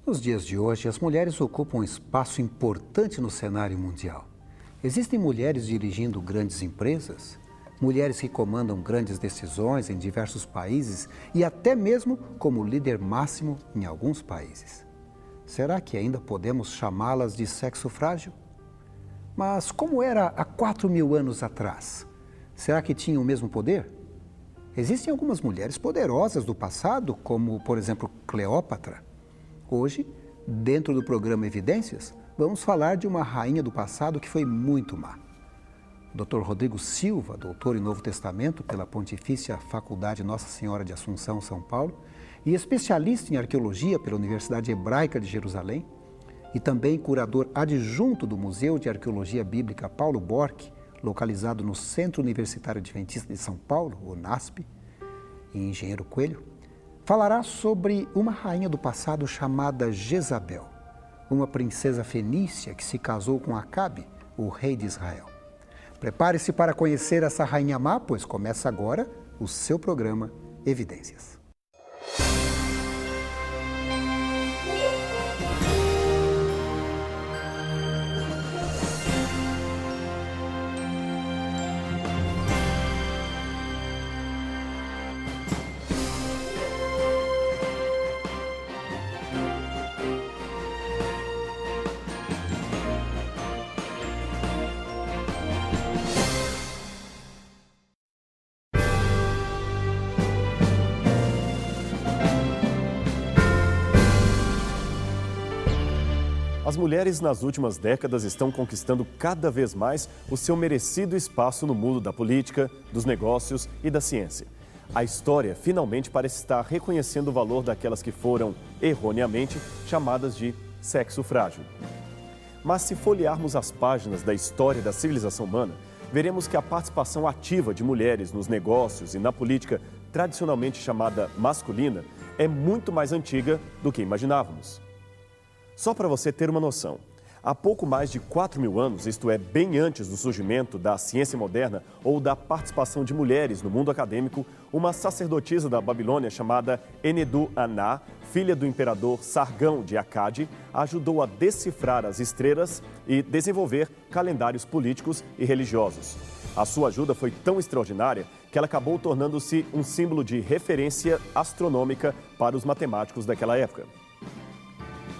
Nos dias de hoje, as mulheres ocupam um espaço importante no cenário mundial. Existem mulheres dirigindo grandes empresas, mulheres que comandam grandes decisões em diversos países e até mesmo como líder máximo em alguns países. Será que ainda podemos chamá-las de sexo frágil? Mas como era há 4.000 anos atrás? Será que tinham o mesmo poder? Existem algumas mulheres poderosas do passado, como, por exemplo, Cleópatra. Hoje, dentro do programa Evidências, vamos falar de uma rainha do passado que foi muito má. Dr. Rodrigo Silva, doutor em Novo Testamento pela Pontifícia Faculdade Nossa Senhora de Assunção, São Paulo, e especialista em arqueologia pela Universidade Hebraica de Jerusalém, e também curador adjunto do Museu de Arqueologia Bíblica Paulo Borck, localizado no Centro Universitário Adventista de São Paulo, o NASP, e Engenheiro Coelho, falará sobre uma rainha do passado chamada Jezabel, uma princesa fenícia que se casou com Acabe, o rei de Israel. Prepare-se para conhecer essa rainha má, pois começa agora o seu programa Evidências. As mulheres nas últimas décadas estão conquistando cada vez mais o seu merecido espaço no mundo da política, dos negócios e da ciência. A história finalmente parece estar reconhecendo o valor daquelas que foram, erroneamente, chamadas de sexo frágil. Mas se folhearmos as páginas da história da civilização humana, veremos que a participação ativa de mulheres nos negócios e na política tradicionalmente chamada masculina é muito mais antiga do que imaginávamos. Só para você ter uma noção, há pouco mais de 4.000 anos, isto é, bem antes do surgimento da ciência moderna ou da participação de mulheres no mundo acadêmico, uma sacerdotisa da Babilônia chamada Enhedu-Aná, filha do imperador Sargão de Acade, ajudou a decifrar as estrelas e desenvolver calendários políticos e religiosos. A sua ajuda foi tão extraordinária que ela acabou tornando-se um símbolo de referência astronômica para os matemáticos daquela época.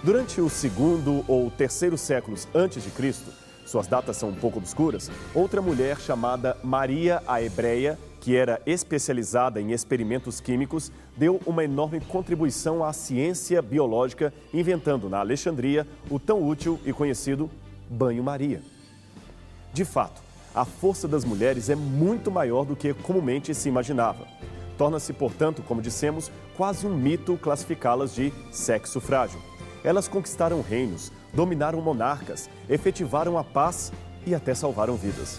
Durante o segundo ou terceiro séculos antes de Cristo, suas datas são um pouco obscuras, outra mulher chamada Maria a Hebreia, que era especializada em experimentos químicos, deu uma enorme contribuição à ciência biológica, inventando na Alexandria o tão útil e conhecido banho-maria. De fato, a força das mulheres é muito maior do que comumente se imaginava. Torna-se, portanto, como dissemos, quase um mito classificá-las de sexo frágil. Elas conquistaram reinos, dominaram monarcas, efetivaram a paz e até salvaram vidas.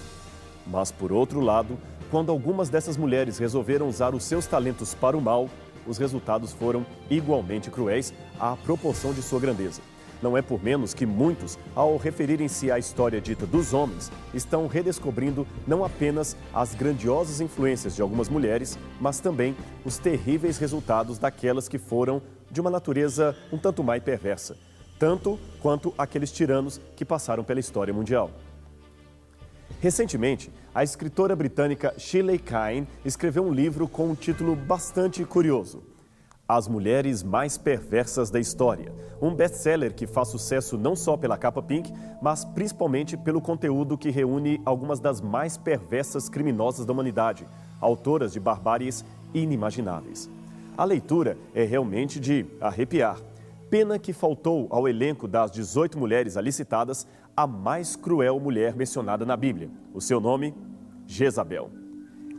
Mas, por outro lado, quando algumas dessas mulheres resolveram usar os seus talentos para o mal, os resultados foram igualmente cruéis à proporção de sua grandeza. Não é por menos que muitos, ao referirem-se à história dita dos homens, estão redescobrindo não apenas as grandiosas influências de algumas mulheres, mas também os terríveis resultados daquelas que foram de uma natureza um tanto mais perversa, tanto quanto aqueles tiranos que passaram pela história mundial. Recentemente, a escritora britânica Shirley Cain escreveu um livro com um título bastante curioso: As Mulheres Mais Perversas da História, um best-seller que faz sucesso não só pela capa pink, mas principalmente pelo conteúdo que reúne algumas das mais perversas criminosas da humanidade, autoras de barbáries inimagináveis. A leitura é realmente de arrepiar. Pena que faltou ao elenco das 18 mulheres ali citadas a mais cruel mulher mencionada na Bíblia. O seu nome? Jezabel.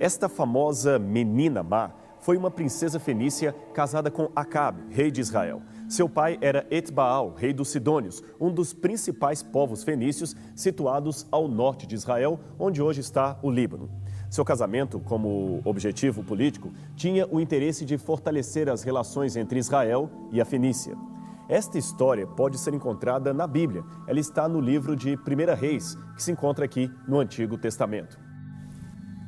Esta famosa menina má foi uma princesa fenícia casada com Acabe, rei de Israel. Seu pai era Etbaal, rei dos Sidônios, um dos principais povos fenícios situados ao norte de Israel, onde hoje está o Líbano. Seu casamento, como objetivo político, tinha o interesse de fortalecer as relações entre Israel e a Fenícia. Esta história pode ser encontrada na Bíblia. Ela está no livro de 1 Reis, que se encontra aqui no Antigo Testamento.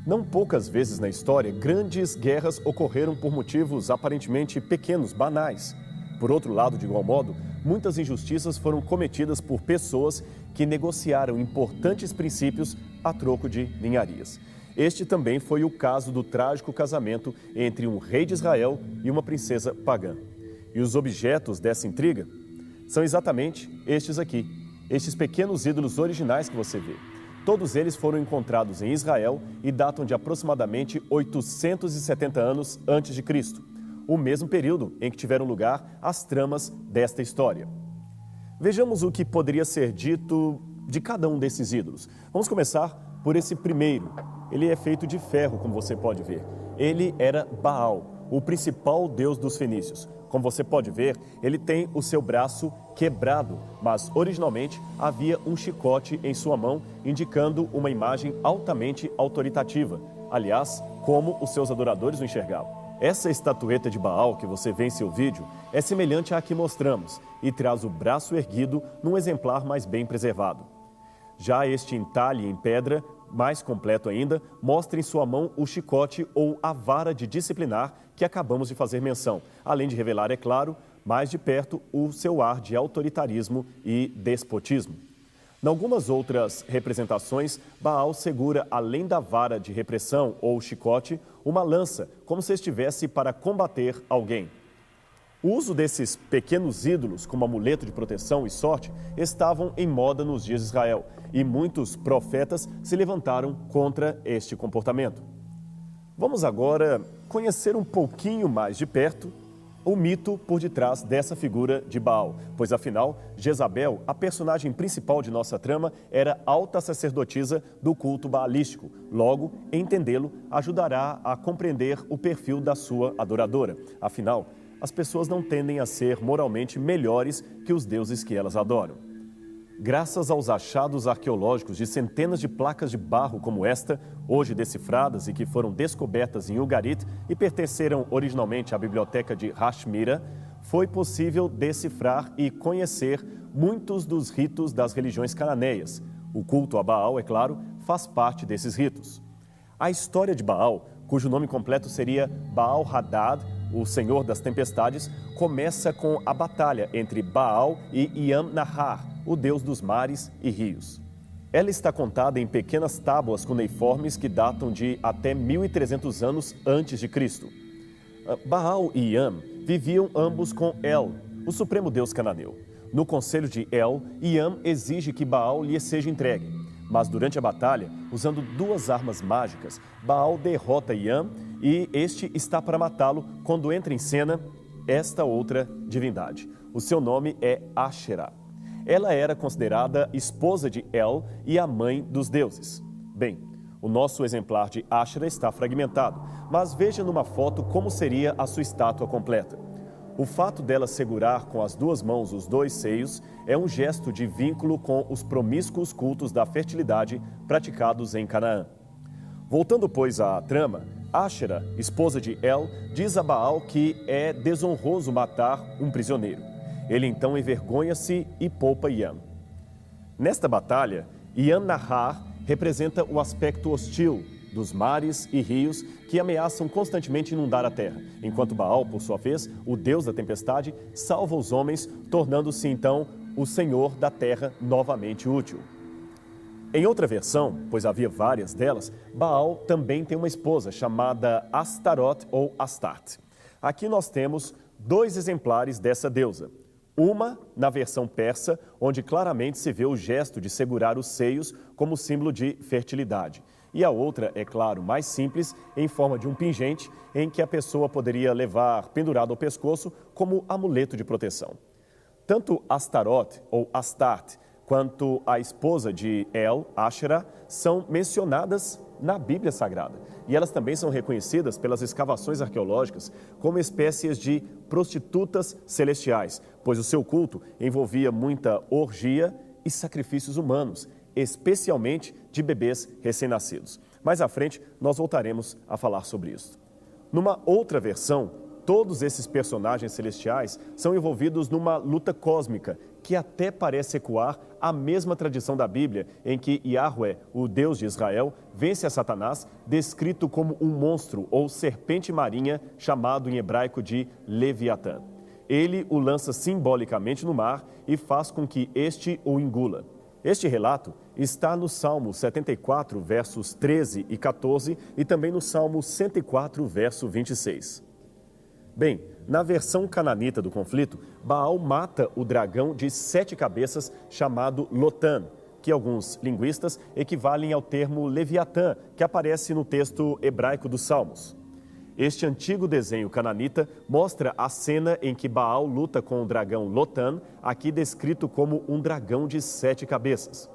Não poucas vezes na história, grandes guerras ocorreram por motivos aparentemente pequenos, banais. Por outro lado, de igual modo, muitas injustiças foram cometidas por pessoas que negociaram importantes princípios a troco de ninharias. Este também foi o caso do trágico casamento entre um rei de Israel e uma princesa pagã. E os objetos dessa intriga são exatamente estes aqui, estes pequenos ídolos originais que você vê. Todos eles foram encontrados em Israel e datam de aproximadamente 870 anos antes de Cristo, o mesmo período em que tiveram lugar as tramas desta história. Vejamos o que poderia ser dito de cada um desses ídolos. Vamos começar por esse primeiro. Ele é feito de ferro, como você pode ver. Ele era Baal, o principal deus dos fenícios. Como você pode ver, ele tem o seu braço quebrado, mas originalmente havia um chicote em sua mão, indicando uma imagem altamente autoritativa. Aliás, como os seus adoradores o enxergavam. Essa estatueta de Baal que você vê em seu vídeo é semelhante à que mostramos e traz o braço erguido num exemplar mais bem preservado. Já este entalhe em pedra, mais completo ainda, mostra em sua mão o chicote ou a vara de disciplinar que acabamos de fazer menção, além de revelar, é claro, mais de perto o seu ar de autoritarismo e despotismo. Em algumas outras representações, Baal segura, além da vara de repressão ou chicote, uma lança, como se estivesse para combater alguém. O uso desses pequenos ídolos como amuleto de proteção e sorte estavam em moda nos dias de Israel, e muitos profetas se levantaram contra este comportamento. Vamos agora conhecer um pouquinho mais de perto o mito por detrás dessa figura de Baal, pois afinal, Jezabel, a personagem principal de nossa trama, era alta sacerdotisa do culto baalístico. Logo, entendê-lo ajudará a compreender o perfil da sua adoradora. Afinal, as pessoas não tendem a ser moralmente melhores que os deuses que elas adoram. Graças aos achados arqueológicos de centenas de placas de barro como esta, hoje decifradas e que foram descobertas em Ugarit e pertenceram originalmente à biblioteca de Hashmira, foi possível decifrar e conhecer muitos dos ritos das religiões cananeias. O culto a Baal, é claro, faz parte desses ritos. A história de Baal, cujo nome completo seria Baal-Hadad, o Senhor das Tempestades, começa com a batalha entre Baal e Iam-Nahar, o deus dos mares e rios. Ela está contada em pequenas tábuas cuneiformes que datam de até 1300 anos antes de Cristo. Baal e Iam viviam ambos com El, o supremo deus cananeu. No conselho de El, Iam exige que Baal lhe seja entregue. Mas durante a batalha, usando duas armas mágicas, Baal derrota Iam e este está para matá-lo quando entra em cena esta outra divindade. O seu nome é Asherah. Ela era considerada esposa de El e a mãe dos deuses. Bem, o nosso exemplar de Asherah está fragmentado, mas veja numa foto como seria a sua estátua completa. O fato dela segurar com as duas mãos os dois seios é um gesto de vínculo com os promíscuos cultos da fertilidade praticados em Canaã. Voltando, pois, à trama, Asherah, esposa de El, diz a Baal que é desonroso matar um prisioneiro. Ele então envergonha-se e poupa Iam. Nesta batalha, Iam-Nahar representa o aspecto hostil dos mares e rios que ameaçam constantemente inundar a terra, enquanto Baal, por sua vez, o deus da tempestade, salva os homens, tornando-se então o senhor da terra novamente útil. Em outra versão, pois havia várias delas, Baal também tem uma esposa chamada Astaroth ou Astarte. Aqui nós temos dois exemplares dessa deusa. Uma na versão persa, onde claramente se vê o gesto de segurar os seios como símbolo de fertilidade. E a outra, é claro, mais simples, em forma de um pingente, em que a pessoa poderia levar pendurado ao pescoço como amuleto de proteção. Tanto Astaroth ou Astarte, quanto a esposa de El, Asherah, são mencionadas na Bíblia Sagrada. E elas também são reconhecidas pelas escavações arqueológicas como espécies de prostitutas celestiais, pois o seu culto envolvia muita orgia e sacrifícios humanos, especialmente de bebês recém-nascidos. Mais à frente, nós voltaremos a falar sobre isso. Numa outra versão, todos esses personagens celestiais são envolvidos numa luta cósmica que até parece ecoar a mesma tradição da Bíblia, em que Yahweh, o Deus de Israel, vence a Satanás, descrito como um monstro ou serpente marinha, chamado em hebraico de Leviatã. ele o lança simbolicamente no mar e faz com que este o engula. Este relato está no Salmo 74, versos 13 e 14 e também no Salmo 104, verso 26. Bem, na versão cananita do conflito, Baal mata o dragão de 7 cabeças chamado Lotan, que alguns linguistas equivalem ao termo Leviatã, que aparece no texto hebraico dos Salmos. Este antigo desenho cananita mostra a cena em que Baal luta com o dragão Lotan, aqui descrito como um dragão de 7 cabeças.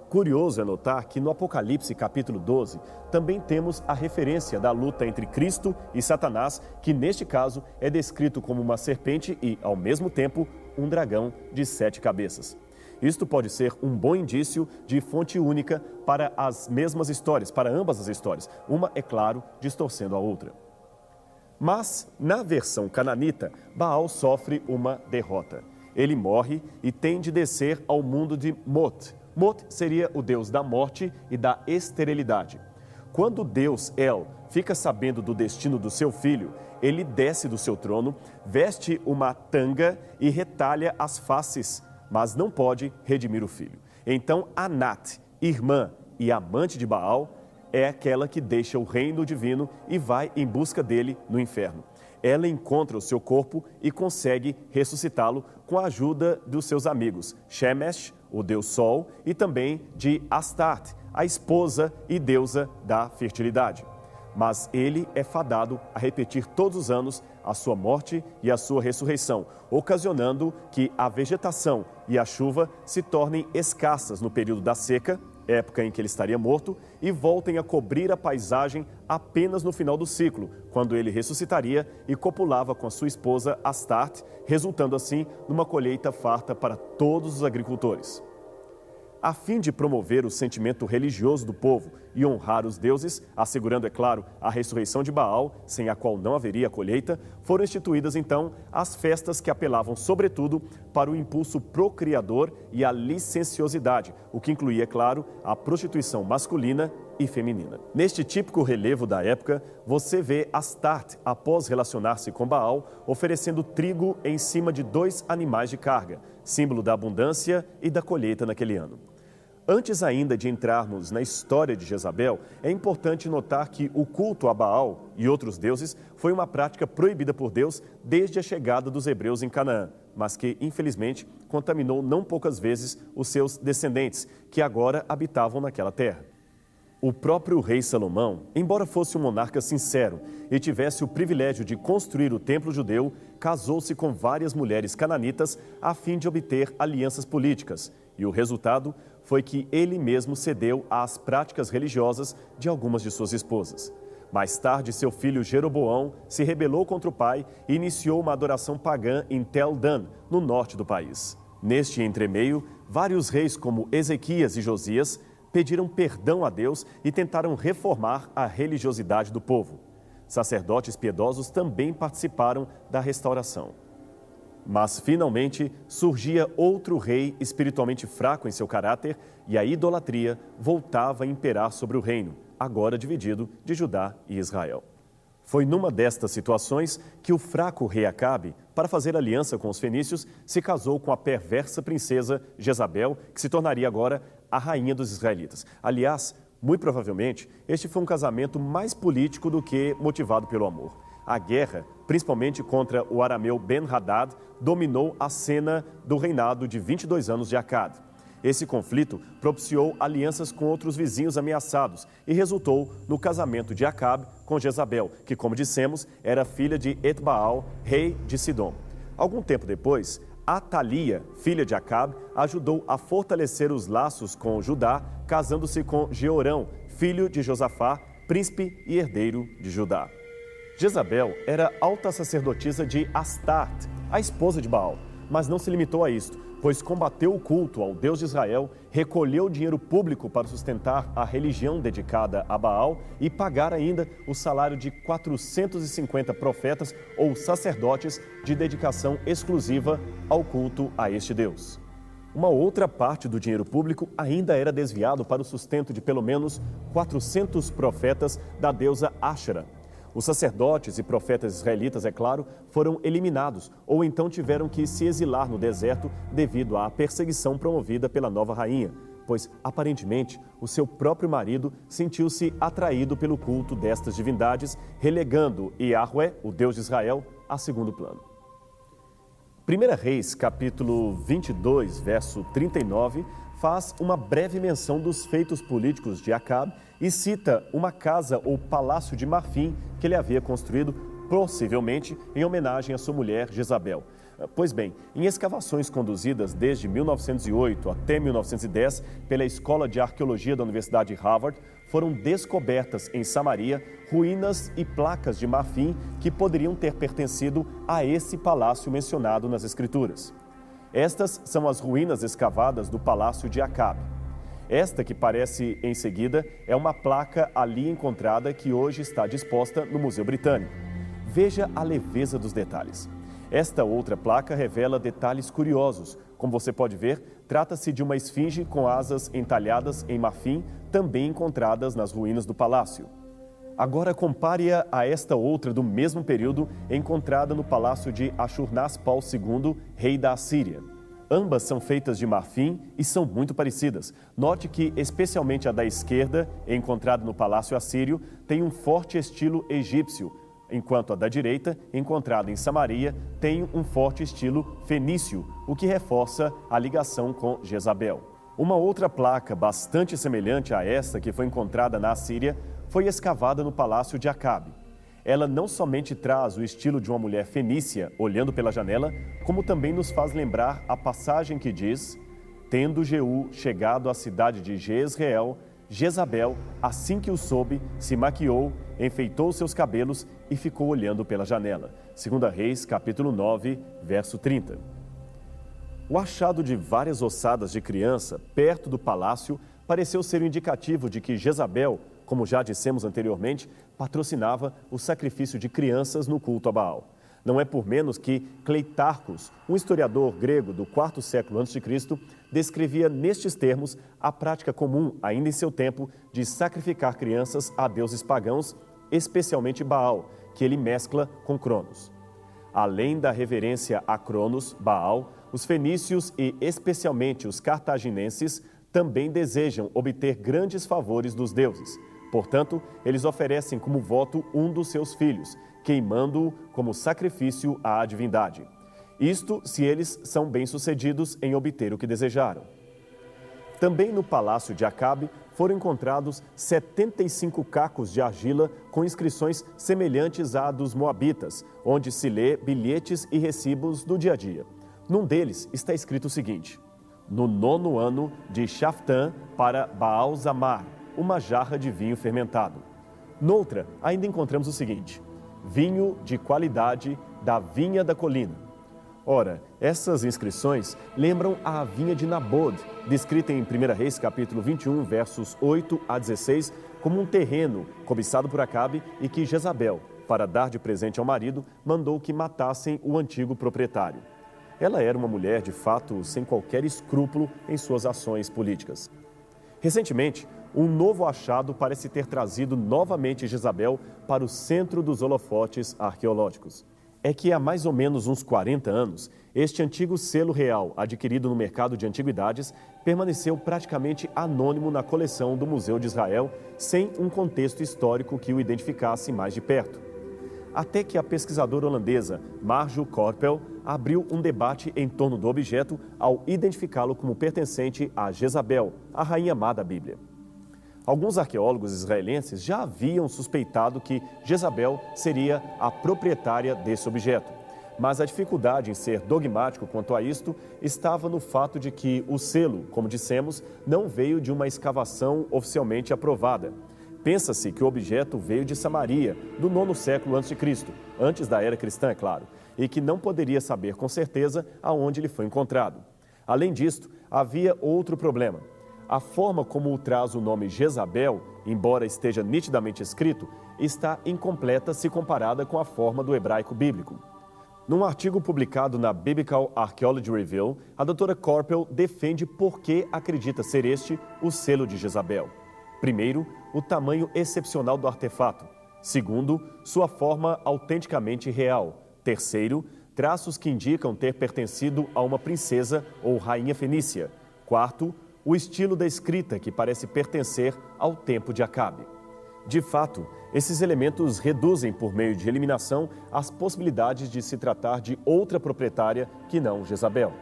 Curioso é notar que no Apocalipse capítulo 12 também temos a referência da luta entre Cristo e Satanás, que neste caso é descrito como uma serpente e, ao mesmo tempo, um dragão de 7 cabeças. Isto pode ser um bom indício de fonte única para as mesmas histórias, para ambas as histórias, uma, é claro, distorcendo a outra. Mas, na versão cananita, Baal sofre uma derrota. Ele morre e tem de descer ao mundo de Mot. Mot seria o deus da morte e da esterilidade. Quando Deus El fica sabendo do destino do seu filho, ele desce do seu trono, veste uma tanga e retalha as faces, mas não pode redimir o filho. Então Anat, irmã e amante de Baal, é aquela que deixa o reino divino e vai em busca dele no inferno. Ela encontra o seu corpo e consegue ressuscitá-lo com a ajuda dos seus amigos, Shemesh, o deus Sol, e também de Astarte, a esposa e deusa da fertilidade. Mas ele é fadado a repetir todos os anos a sua morte e a sua ressurreição, ocasionando que a vegetação e a chuva se tornem escassas no período da seca, época em que ele estaria morto, e voltem a cobrir a paisagem apenas no final do ciclo, quando ele ressuscitaria e copulava com a sua esposa Astarte, resultando assim numa colheita farta para todos os agricultores. A fim de promover o sentimento religioso do povo e honrar os deuses, assegurando, é claro, a ressurreição de Baal, sem a qual não haveria colheita, foram instituídas então as festas que apelavam sobretudo para o impulso procriador e a licenciosidade, o que incluía, é claro, a prostituição masculina e feminina. Neste típico relevo da época, você vê Astarte, após relacionar-se com Baal, oferecendo trigo em cima de 2 animais de carga, símbolo da abundância e da colheita naquele ano. Antes ainda de entrarmos na história de Jezabel, é importante notar que o culto a Baal e outros deuses foi uma prática proibida por Deus desde a chegada dos hebreus em Canaã, mas que, infelizmente, contaminou não poucas vezes os seus descendentes, que agora habitavam naquela terra. O próprio rei Salomão, embora fosse um monarca sincero e tivesse o privilégio de construir o templo judeu, casou-se com várias mulheres cananitas a fim de obter alianças políticas, e o resultado foi que ele mesmo cedeu às práticas religiosas de algumas de suas esposas. Mais tarde, seu filho Jeroboão se rebelou contra o pai e iniciou uma adoração pagã em Tel Dan, no norte do país. Neste entremeio, vários reis como Ezequias e Josias pediram perdão a Deus e tentaram reformar a religiosidade do povo. Sacerdotes piedosos também participaram da restauração. Mas, finalmente, surgia outro rei espiritualmente fraco em seu caráter e a idolatria voltava a imperar sobre o reino, agora dividido de Judá e Israel. Foi numa destas situações que o fraco rei Acabe, para fazer aliança com os fenícios, se casou com a perversa princesa Jezabel, que se tornaria agora a rainha dos israelitas. Aliás, muito provavelmente, este foi um casamento mais político do que motivado pelo amor. A guerra, principalmente contra o arameu Ben-Hadad, dominou a cena do reinado de 22 anos de Acabe. Esse conflito propiciou alianças com outros vizinhos ameaçados e resultou no casamento de Acabe com Jezabel, que, como dissemos, era filha de Etbaal, rei de Sidom. Algum tempo depois, Atalia, filha de Acabe, ajudou a fortalecer os laços com Judá, casando-se com Jeorão, filho de Josafá, príncipe e herdeiro de Judá. Jezabel era alta sacerdotisa de Astarte, a esposa de Baal, mas não se limitou a isto, pois combateu o culto ao Deus de Israel, recolheu dinheiro público para sustentar a religião dedicada a Baal e pagar ainda o salário de 450 profetas ou sacerdotes de dedicação exclusiva ao culto a este Deus. Uma outra parte do dinheiro público ainda era desviado para o sustento de pelo menos 400 profetas da deusa Ashera. Os sacerdotes e profetas israelitas, é claro, foram eliminados ou então tiveram que se exilar no deserto devido à perseguição promovida pela nova rainha, pois, aparentemente, o seu próprio marido sentiu-se atraído pelo culto destas divindades, relegando Yahvé, o Deus de Israel, a segundo plano. 1 Reis, capítulo 22, verso 39, faz uma breve menção dos feitos políticos de Acabe e cita uma casa ou palácio de marfim que ele havia construído, possivelmente em homenagem à sua mulher Jezabel. Pois bem, em escavações conduzidas desde 1908 até 1910 pela Escola de Arqueologia da Universidade de Harvard, foram descobertas em Samaria ruínas e placas de marfim que poderiam ter pertencido a esse palácio mencionado nas Escrituras. Estas são as ruínas escavadas do palácio de Acabe. Esta que aparece em seguida é uma placa ali encontrada que hoje está disposta no Museu Britânico. Veja a leveza dos detalhes. Esta outra placa revela detalhes curiosos. Como você pode ver, trata-se de uma esfinge com asas entalhadas em marfim, também encontradas nas ruínas do palácio. Agora compare-a a esta outra do mesmo período, encontrada no palácio de Ashurnasirpal II, rei da Assíria. Ambas são feitas de marfim e são muito parecidas. Note que, especialmente a da esquerda, encontrada no palácio assírio, tem um forte estilo egípcio, enquanto a da direita, encontrada em Samaria, tem um forte estilo fenício, o que reforça a ligação com Jezabel. Uma outra placa bastante semelhante a esta que foi encontrada na Assíria foi escavada no palácio de Acabe. Ela não somente traz o estilo de uma mulher fenícia olhando pela janela, como também nos faz lembrar a passagem que diz: tendo Jeú chegado à cidade de Jezreel, Jezabel, assim que o soube, se maquiou, enfeitou seus cabelos e ficou olhando pela janela. 2 Reis, capítulo 9, verso 30. O achado de várias ossadas de criança perto do palácio pareceu ser um indicativo de que Jezabel, como já dissemos anteriormente, patrocinava o sacrifício de crianças no culto a Baal. Não é por menos que Cleitarcos, um historiador grego do IV século a.C., descrevia nestes termos a prática comum, ainda em seu tempo, de sacrificar crianças a deuses pagãos, especialmente Baal, que ele mescla com Cronos. Além da reverência a Cronos, Baal, os fenícios e especialmente os cartaginenses também desejam obter grandes favores dos deuses. Portanto, eles oferecem como voto um dos seus filhos, queimando-o como sacrifício à divindade. Isto se eles são bem-sucedidos em obter o que desejaram. Também no palácio de Acabe foram encontrados 75 cacos de argila com inscrições semelhantes à dos moabitas, onde se lê bilhetes e recibos do dia a dia. Num deles está escrito o seguinte: no 9º ano de Shaftã para Baal-Zamar, uma jarra de vinho fermentado. Noutra, ainda encontramos o seguinte: vinho de qualidade da vinha da colina. Ora, essas inscrições lembram a vinha de Nabod, descrita em 1 Reis, capítulo 21, versos 8 a 16, como um terreno cobiçado por Acabe e que Jezabel, para dar de presente ao marido, mandou que matassem o antigo proprietário. Ela era uma mulher, de fato, sem qualquer escrúpulo em suas ações políticas. Recentemente, um novo achado parece ter trazido novamente Jezabel para o centro dos holofotes arqueológicos. É que há mais ou menos uns 40 anos, este antigo selo real, adquirido no mercado de antiguidades, permaneceu praticamente anônimo na coleção do Museu de Israel, sem um contexto histórico que o identificasse mais de perto. Até que a pesquisadora holandesa Marjo Korpel abriu um debate em torno do objeto ao identificá-lo como pertencente a Jezabel, a rainha má da Bíblia. Alguns arqueólogos israelenses já haviam suspeitado que Jezabel seria a proprietária desse objeto, mas a dificuldade em ser dogmático quanto a isto estava no fato de que o selo, como dissemos, não veio de uma escavação oficialmente aprovada. Pensa-se que o objeto veio de Samaria, do 9º século a.C., antes da era cristã, é claro, e que não poderia saber com certeza aonde ele foi encontrado. Além disto, havia outro problema. A forma como traz o nome Jezabel, embora esteja nitidamente escrito, está incompleta se comparada com a forma do hebraico bíblico. Num artigo publicado na Biblical Archaeology Review, a doutora Korpel defende por que acredita ser este o selo de Jezabel. Primeiro, o tamanho excepcional do artefato. Segundo, sua forma autenticamente real. Terceiro, traços que indicam ter pertencido a uma princesa ou rainha fenícia. Quarto, o estilo da escrita, que parece pertencer ao tempo de Acabe. De fato, esses elementos reduzem, por meio de eliminação, as possibilidades de se tratar de outra proprietária que não Jezabel.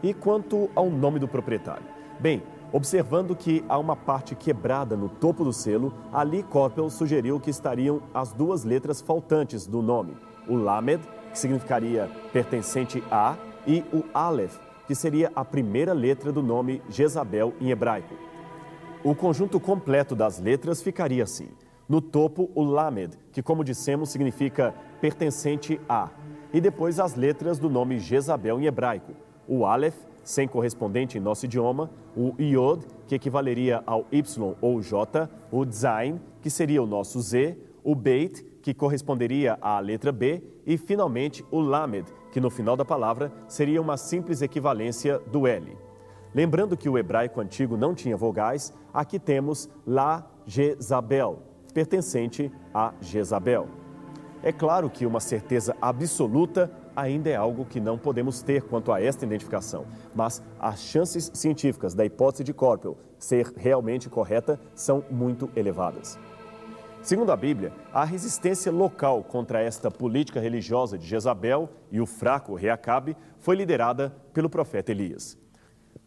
E quanto ao nome do proprietário? Bem, observando que há uma parte quebrada no topo do selo, ali Coppel sugeriu que estariam as duas letras faltantes do nome, o Lamed, que significaria pertencente a, e o Aleph, que seria a primeira letra do nome Jezabel em hebraico. O conjunto completo das letras ficaria assim. No topo, o Lamed, que, como dissemos, significa pertencente a, e depois as letras do nome Jezabel em hebraico. O Aleph, sem correspondente em nosso idioma, o Iod, que equivaleria ao Y ou J, o Zain, que seria o nosso Z, o Beit, que corresponderia à letra B, e, finalmente, o Lamed, que no final da palavra seria uma simples equivalência do L. Lembrando que o hebraico antigo não tinha vogais, aqui temos La Jezabel, pertencente a Jezabel. É claro que uma certeza absoluta ainda é algo que não podemos ter quanto a esta identificação, mas as chances científicas da hipótese de Coppel ser realmente correta são muito elevadas. Segundo a Bíblia, a resistência local contra esta política religiosa de Jezabel e o fraco rei Acabe foi liderada pelo profeta Elias.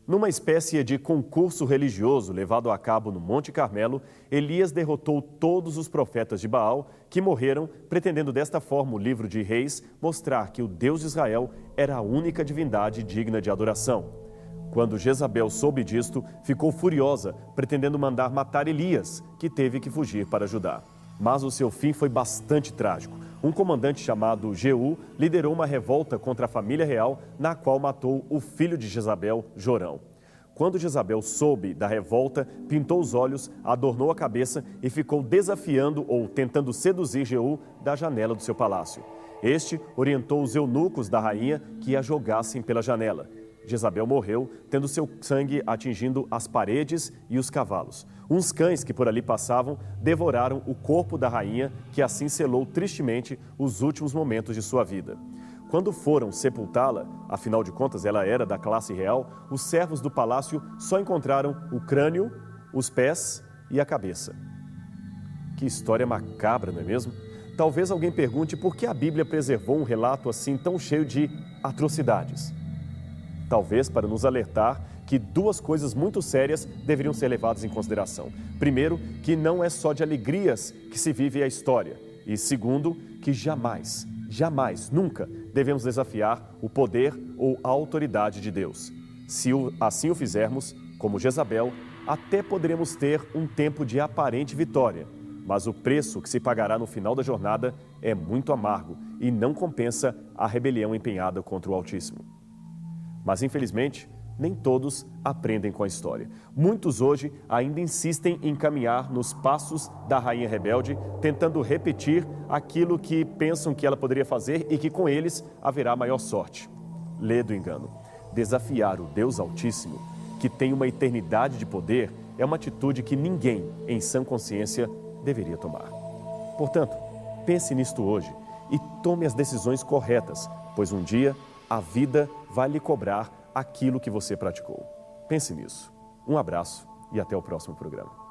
Numa espécie de concurso religioso levado a cabo no Monte Carmelo, Elias derrotou todos os profetas de Baal que morreram, pretendendo desta forma o livro de Reis mostrar que o Deus de Israel era a única divindade digna de adoração. Quando Jezabel soube disto, ficou furiosa, pretendendo mandar matar Elias, que teve que fugir para Judá. Mas o seu fim foi bastante trágico. Um comandante chamado Jeú liderou uma revolta contra a família real, na qual matou o filho de Jezabel, Jorão. Quando Jezabel soube da revolta, pintou os olhos, adornou a cabeça e ficou desafiando ou tentando seduzir Jeú da janela do seu palácio. Este orientou os eunucos da rainha que a jogassem pela janela. Jezabel morreu, tendo seu sangue atingindo as paredes e os cavalos. Uns cães que por ali passavam devoraram o corpo da rainha, que assim selou tristemente os últimos momentos de sua vida. Quando foram sepultá-la, afinal de contas ela era da classe real, os servos do palácio só encontraram o crânio, os pés e a cabeça. Que história macabra, não é mesmo? Talvez alguém pergunte por que a Bíblia preservou um relato assim tão cheio de atrocidades. Talvez para nos alertar que duas coisas muito sérias deveriam ser levadas em consideração. Primeiro, que não é só de alegrias que se vive a história. E segundo, que jamais, nunca devemos desafiar o poder ou a autoridade de Deus. Se assim o fizermos, como Jezabel, até poderemos ter um tempo de aparente vitória. Mas o preço que se pagará no final da jornada é muito amargo e não compensa a rebelião empenhada contra o Altíssimo. Mas, infelizmente, nem todos aprendem com a história. Muitos hoje ainda insistem em caminhar nos passos da rainha rebelde, tentando repetir aquilo que pensam que ela poderia fazer e que com eles haverá maior sorte. Lê do engano. Desafiar o Deus Altíssimo, que tem uma eternidade de poder, é uma atitude que ninguém, em sã consciência, deveria tomar. Portanto, pense nisto hoje e tome as decisões corretas, pois um dia a vida vai lhe cobrar aquilo que você praticou. Pense nisso. Um abraço e até o próximo programa.